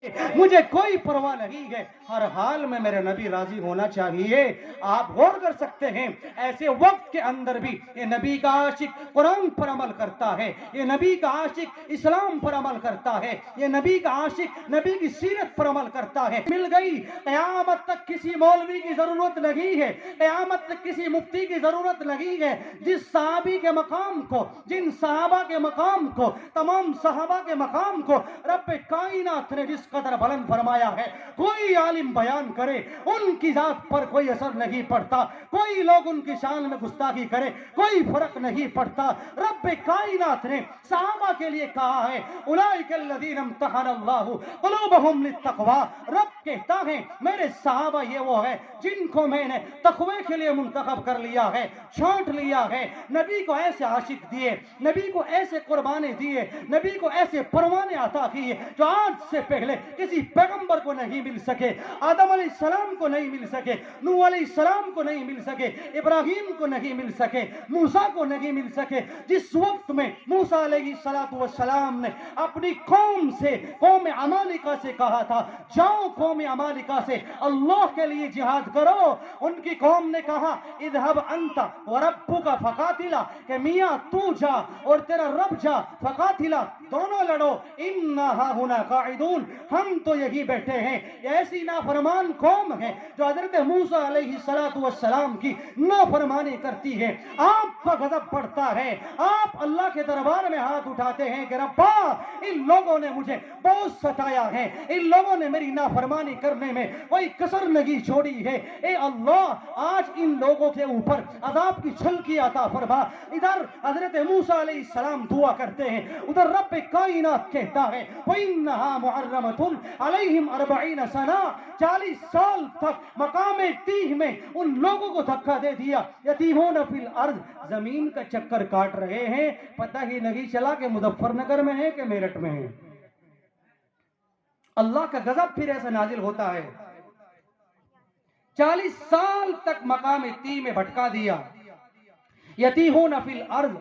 मुझे कोई परवाह नहीं है, हर हाल में मेरे नबी राजी होना चाहिए। आप गौर कर सकते हैं, ऐसे वक्त के अंदर भी ये नबी का आशिक कुरान पर अमल करता है, ये नबी का आशिक इस्लाम पर अमल करता है, ये नबी का आशिक नबी की सीरत पर अमल करता है। मिल गई, क़यामत तक किसी मौलवी की जरूरत नहीं है, क़यामत तक किसी मुफ्ती की जरूरत नहीं है। जिस सहाबी के मकाम को, जिन सहाबा के मकाम को, तमाम सहाबा के मकाम को रब कायनात ने जिस कदर बुलंद फरमाया है, कोई आलिम बयान करे उनकी जात पर कोई असर नहीं पड़ता, कोई लोग उनकी शान में गुस्ताखी करे कोई फर्क नहीं पड़ता। रब कायनात ने सहाबा के लिए कहा है, उलाइकल्लज़ीना इम्तहनल्लाहु क़ुलूबहुम लित्तक़वा। रब कहता है मेरे सहाबा ये वो है जिनको मैंने तक़वे के लिए मुंतखब कर लिया है, छांट लिया है। नबी को ऐसे आशिक दिए, नबी को ऐसे कुर्बाने दिए, नबी को ऐसे परवाने अता किए जो आज से पहले किसी पैगंबर को नहीं मिल सके, आदम अलैहिस्सलाम को नहीं मिल सके, नूह अलैहिस्सलाम को नहीं मिल सके, इब्राहिम को नहीं मिल सके, मूसा को नहीं मिल सके। जिस वक्त में मूसा अलैहिस्सलातु वस्सलाम ने अपनी कौम से, कौम अमालिका से कहा था जाओ कौम अमालिका से अल्लाह के लिए जिहाद करो, उनकी कौम ने कहा इज़हब अंता व रब्बुका फकातिला, कि मियां तू जा और तेरा रब जा, फकातिला दोनों लड़ो, इन्ना हाहुना काइदून, हम तो यही बैठे हैं। ऐसी नाफरमान कौम है जो हजरत मूसा अलैहिस्सलातु वस्सलाम की नाफरमानी करती है। आपका गजब बढ़ता है, आप अल्लाह के दरबार में हाथ उठाते हैं कि रब्बा इन लोगों ने मुझे बहुत सताया है, इन लोगों ने मेरी नाफरमानी करने में कोई कसर नहीं छोड़ी है। ए अल्लाह आज इन लोगों के ऊपर अजाब की छलकी अता फरमा। इधर हजरत मूसा अलैहिस्सलाम दुआ करते हैं, उधर रब कायनात कहता है वइन्नहा मुहर्रमतुन अलैहिम अर्बईन सना, 40 साल तक मकामे तीह में उन लोगों को धक्का दे दिया। यतीमून फिल अर्ज, जमीन का चक्कर काट रहे हैं, पता ही नहीं चला कि मुजफ्फरनगर में है कि मेरठ में है। अल्लाह का गजब फिर ऐसा नाजिल होता है। 40 साल तक मकाम तीह में भटका दिया, यतीमून फिल अर्ज,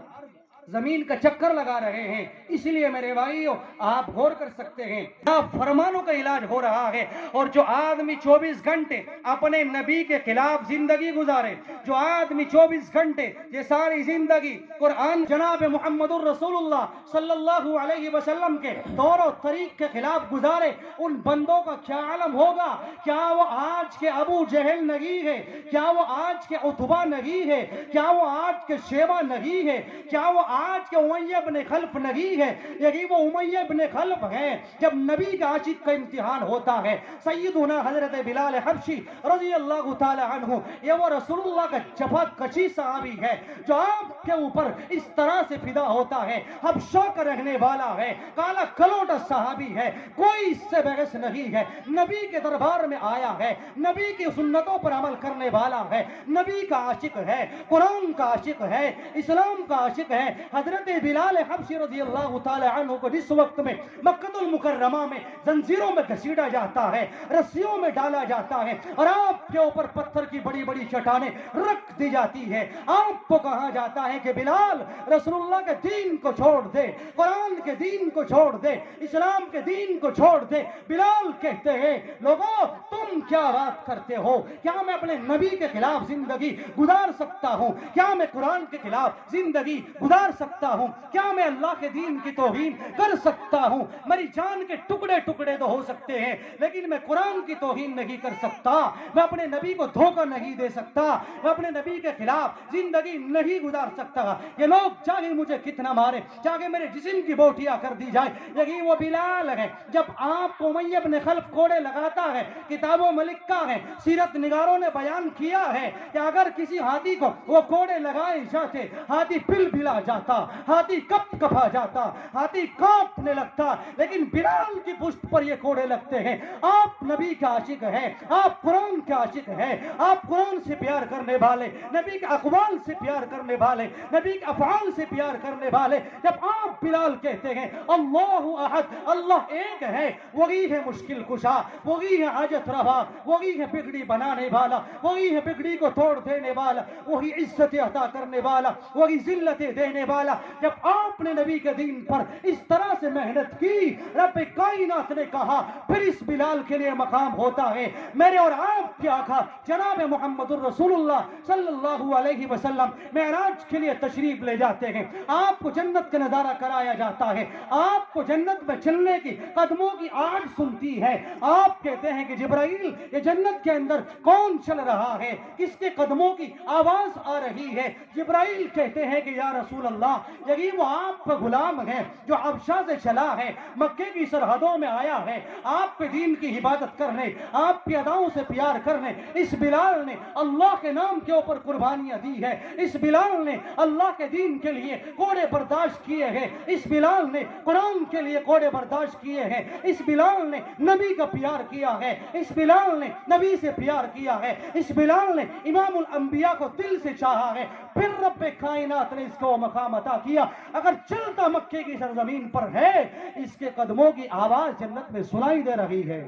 जमीन का चक्कर लगा रहे हैं। इसलिए मेरे भाइयों आप गौर कर सकते हैं, फरमानों का इलाज हो रहा है। और जो आदमी 24 घंटे अपने नबी के खिलाफ जिंदगी गुजारे, जो आदमी 24 घंटे ये सारी जिंदगी कुरान जनाब मुहम्मदुर रसूलुल्लाह सल्लल्लाहु अलैहि वसल्लम के तौर और तरीक के खिलाफ गुजारे, उन बंदों का क्या आलम होगा। क्या वो आज के अबू जहल नहीं है, क्या वो आज के उतबा नहीं है, क्या वो आज के शेबा नहीं है, क्या वो आज के उमय्या इब्न खल्फ नहीं है। यही वो उमय्या इब्न खल्फ है जब नबी का आशिक का इम्तिहान होता है। सैयदुना हजरत बिलाल हबशी रज़ी अल्लाह ताला अन्हु, ये वो रसूलुल्लाह का जफाकशी सहाबी है जो आपके ऊपर इस तरह से फिदा होता है। हबशा का रहने वाला है, काला कलोटा सहाबी है, कोई इससे बहस नहीं है। नबी के दरबार में आया है, नबी की सुन्नतों पर अमल करने वाला है, नबी का आशिक है, कुरान का आशिक है, इस्लाम का आशिक है। हजरत बिलाल हबशी रज़ी अल्लाह ताला अन्हु को जिस वक्त में मक्कतुल मुकर्रमा में जंजीरों में घसीटा जाता है, रस्सियों में डाला जाता है और आपके ऊपर पत्थर की बड़ी बड़ी चट्टानें रख दी जाती है, आपको कहा जाता है कि बिलाल रसूलुल्लाह के दीन को छोड़ दे, कुरान के दीन को छोड़ दे, इस्लाम के दीन को छोड़ दे। बिलाल कहते हैं लोगों तुम क्या बात करते हो, क्या मैं अपने नबी के खिलाफ जिंदगी गुजार सकता हूं, क्या मैं कुरान के खिलाफ जिंदगी गुजार सकता हूं, क्या मैं अल्लाह के दीन की तौहीन कर सकता हूं। मेरी जान के टुकड़े टुकड़े तो हो सकते हैं लेकिन मैं कुरान की तौहीन नहीं कर सकता, मैं अपने नबी को धोखा नहीं दे सकता, मैं अपने नबी के खिलाफ जिंदगी नहीं गुजार सकता। ये लोग चाहे मुझे कितना मारे, चाहे मेरे जिस्म की बोटियां कर दी जाए, यही वो बिलाल है। जब आपको उमय्या इब्न खल्फ कोड़े लगाता है, किताबों में लिखा है, सीरत निगारों ने बयान किया है कि अगर किसी हाथी को वो कोड़े लगाए जाते, हाथी पिल बिला जाता, हाथी कप कपा जाता, हाथी कांपने लगता, लेकिन बिलाल की पुष्ट पर ये कोड़े लगते हैं। आप नबी के आशिक हैं, आप कुरान के आशिक हैं, आप कुरान से प्यार करने वाले, नबी के अक़वाल से प्यार करने वाले, नबी के अफ़आल से प्यार करने वाले। जब आप बिलाल कहते हैं अल्लाहु अहद, अल्लाह एक है, वही है मुश्किल कुशा, वही है हाजत रवा, वही है बिगड़ी बनाने वाला, वही है बिगड़ी को तोड़ देने वाला, वही इज्जत अता करने वाला, वही जिल्लतें देने والا جب آپ نے نبی کے دین پر اس طرح سے محنت کی، رب کائنات نے کہا پھر اس بلال کے لیے مقام ہوتا ہے۔ میرے اور آپ کے آقا جناب محمد الرسول اللہ صلی اللہ علیہ وسلم معراج کے لیے تشریف لے جاتے ہیں، آپ کو جنت کا نظارہ کرایا جاتا ہے، آپ کو جنت میں چلنے کی قدموں کی آواز سنتی ہے، آپ کہتے ہیں کہ جبرائیل یہ جنت کے اندر کون چل رہا ہے، کس کے قدموں کی آواز آ رہی ہے؟ جبرائیل کہتے ہیں کہ یا رسول اللہ یہی وہ آپ کا غلام ہے جو حبشہ سے چلا ہے، مکے کی سرحدوں میں آیا ہے، آپ کے دین کی عبادت کرنے، آپ کی اداؤں سے پیار کرنے۔ اس بلال نے اللہ کے نام کے اوپر قربانیاں دی ہے، اس بلال نے اللہ کے دین کے لیے کوڑے برداشت کیے ہیں، اس بلال نے قرآن کے لیے کوڑے برداشت کیے ہیں، اس بلال نے نبی کا پیار کیا ہے، اس بلال نے نبی سے پیار کیا ہے، اس بلال نے امام الانبیاء کو دل سے چاہا ہے، پھر رب کائنات نے اس کو مقام عطا کیا۔ اگر چلتا مکے کی سرزمین پر ہے، اس کے قدموں کی آواز جنت میں سنائی دے رہی ہے۔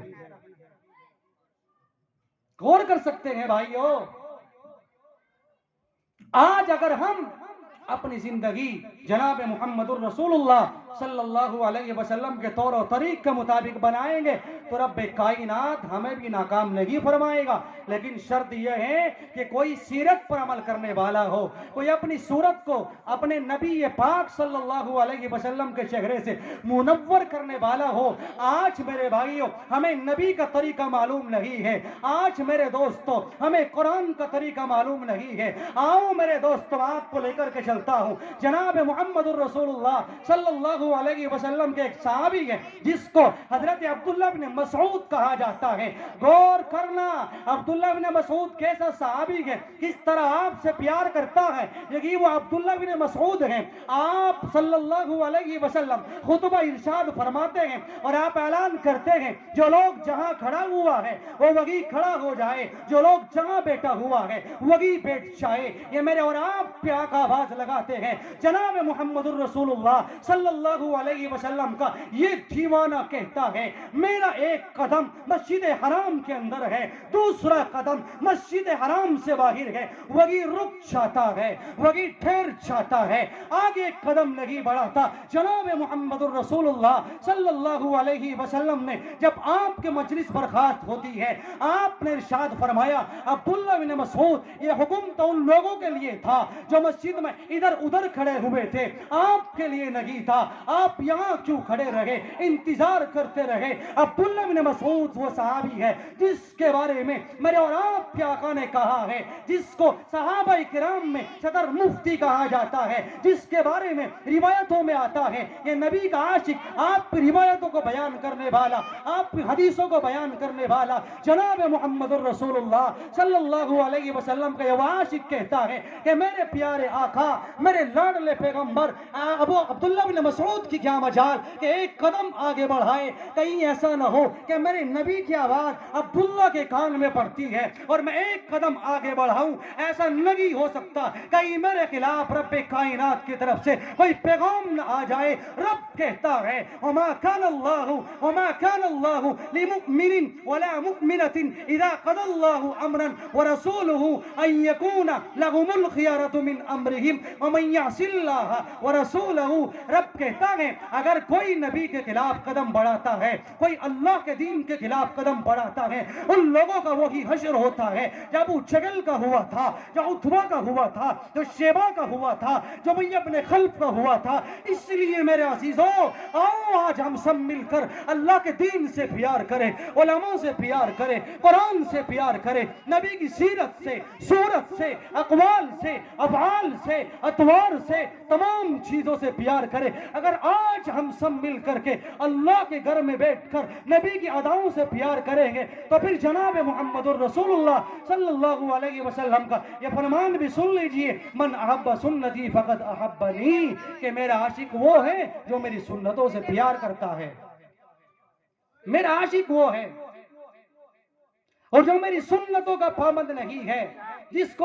غور کر سکتے ہیں بھائیو، آج اگر ہم اپنی زندگی جناب محمد الرسول اللہ صلی اللہ علیہ وسلم کے طور و طریق کے مطابق بنائیں گے تو رب کائنات ہمیں بھی ناکام نہیں فرمائے گا، لیکن شرط یہ ہے کہ کوئی سیرت پر عمل کرنے والا ہو، کوئی اپنی صورت کو اپنے نبی پاک صلی اللہ علیہ وسلم کے چہرے سے منور کرنے والا ہو۔ آج میرے بھائیوں ہمیں نبی کا طریقہ معلوم نہیں ہے، آج میرے دوستوں ہمیں قرآن کا طریقہ معلوم نہیں ہے۔ آؤ میرے دوستوں آپ کو لے کر کے چلتا ہوں، جناب محمد الرسول اللہ صلی اللہ علیہ وسلم کے ایک صحابی ہے جس کو حضرت عبداللہ بن مسعود کہا جاتا ہے۔ غور کرنا، عبداللہ بن مسعود کیسا صحابی ہے، کس طرح آپ سے پیار کرتا ہے، یہی وہ عبداللہ بن مسعود ہیں۔ آپ صلی اللہ علیہ وسلم خطبہ ارشاد فرماتے ہیں اور آپ اعلان کرتے ہیں جو لوگ جہاں کھڑا ہوا ہے وہ وہی کھڑا ہو جائے، جو لوگ جہاں بیٹھا ہوا ہے وہی بیٹھ جائے۔ یہ میرے اور آپ پہ آقا آواز لگاتے ہیں، جناب محمد الرسول اللہ صلی اللہ علیہ وسلم کا یہ دیوانہ کہتا ہے میرا ایک قدم مسجد حرام کے اندر ہے، دوسرا قدم مسجد حرام سے باہر ہے، وہی رک جاتا ہے، وہی ٹھہر جاتا ہے، آگے ایک قدم نہیں بڑھاتا۔ جناب محمد الرسول اللہ صلی اللہ علیہ وسلم نے جب آپ کے مجلس برخاست ہوتی ہے، آپ نے ارشاد فرمایا عبداللہ بن مسعود یہ حکم تو ان لوگوں کے لیے تھا جو مسجد میں ادھر ادھر کھڑے ہوئے تھے، آپ کے لیے نہیں تھا، آپ یہاں کیوں کھڑے رہے، انتظار کرتے رہے۔ عبداللہ بن مسعود وہ صحابی ہے جس کے بارے میں میرے اور آپ کے آقا نے کہا ہے، جس کو صحابہ کرام میں صدر مفتی کہا جاتا ہے، جس کے بارے میں روایتوں میں آتا ہے یہ نبی کا عاشق، آپ کی روایتوں کو بیان کرنے والا، آپ کی حدیثوں کو بیان کرنے والا جناب محمد الرسول اللہ صلی اللہ علیہ وسلم کا یہ عاشق کہتا ہے کہ میرے پیارے آقا، میرے لاڈلے پیغمبر ابو عبداللہ بن مسعود کی کیا مجال کہ ایک قدم آگے بڑھائے، کہیں ایسا نہ ہو کہ میرے نبی کی آواز عبداللہ کے کان میں پڑتی ہے اور میں ایک قدم آگے بڑھاؤں، ایسا نہیں ہو سکتا، کہیں میرے خلاف رب کائنات کی طرف سے کوئی پیغام نہ آ جائے۔ رب کہتا ہے وما كان الله لمؤمن ولا مؤمنة اذا قضى الله امرا ورسوله ان يكون لهم الخيارة من امرهم ومن يعص الله ورسوله۔ رب کہتا ہے اگر کوئی نبی کے خلاف قدم بڑھاتا ہے، کوئی اللہ کے دین کے خلاف قدم بڑھاتا ہے، ان لوگوں کا وہی حشر ہوتا ہے جو ابو جہل کا ہوا تھا، جو عتبہ کا ہوا تھا، جو شیبہ کا ہوا تھا، جو ابی ابن خلف کا ہوا تھا۔ اس لیے میرے عزیزوں آؤ آج ہم سب مل کر اللہ کے دین سے پیار کریں، علماء سے پیار کریں، قرآن سے پیار کریں، نبی کی سیرت سے، صورت سے، اقوال سے، افعال سے، اطوار سے، تمام چیزوں سے پیار کریں۔ اگر آج ہم سب مل کر کے اللہ کے گھر میں بیٹھ کر نبی کی اداؤں سے پیار کریں گے تو پھر جناب محمد الرسول اللہ صلی اللہ علیہ وسلم کا یہ فرمان بھی سن لیجئے، من احب سنتی فقد احبنی، کہ میرا عاشق وہ ہے جو میری سنتوں سے پیار کرتا ہے، میرا عاشق وہ ہے اور جو میری سنتوں کا پابند نہیں ہے، جس کو